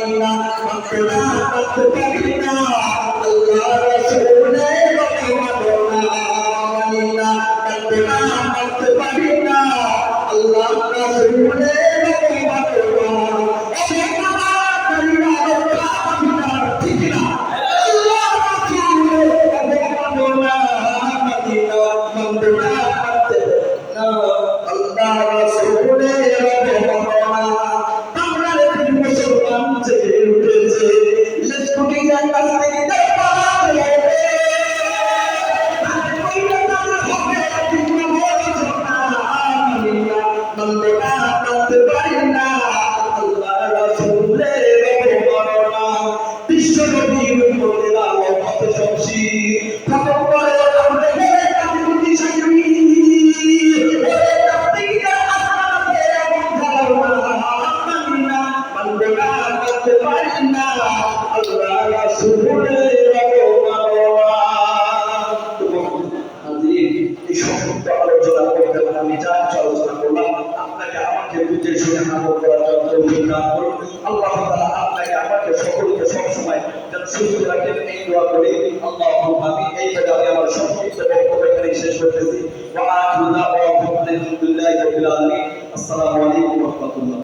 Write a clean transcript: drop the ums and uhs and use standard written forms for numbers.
মানিনা মানতে না মানতে পারি না আল্লাহ রাসূলের কথা মানো না মানিনা মানতে না মানতে পারি না আল্লাহ রাসূলের কথা মানো না ঠিক না আল্লাহ রাসূলের কথা মানো না মানিনা মানতে না মানতে না আল্লাহ রাসূলের কথা মানো না আমরা মুসলমান জেগে উঠেছে লেসকুটিয়া কাছে আমি যা আলোচনা করলাম আপনাকে আমাকে বুঝে শুনে আমল করার তৌফিক দান করুন। আল্লাহ তাআলা আপনাকে আমাকে সকলকে সব সময় যেন সুস্থ রাখেন এই দোয়া করি। আল্লাহুম্মা আমিন। এই বলে আমি আমার সংক্ষিপ্ত বক্তব্য এখানে শেষ করতেছি। ওয়া আখিরু দাওয়ানা আলহামদুলিল্লাহি রাব্বিল আলামিন। আসসালামু আলাইকুম ওয়া রাহমাতুল্লাহ।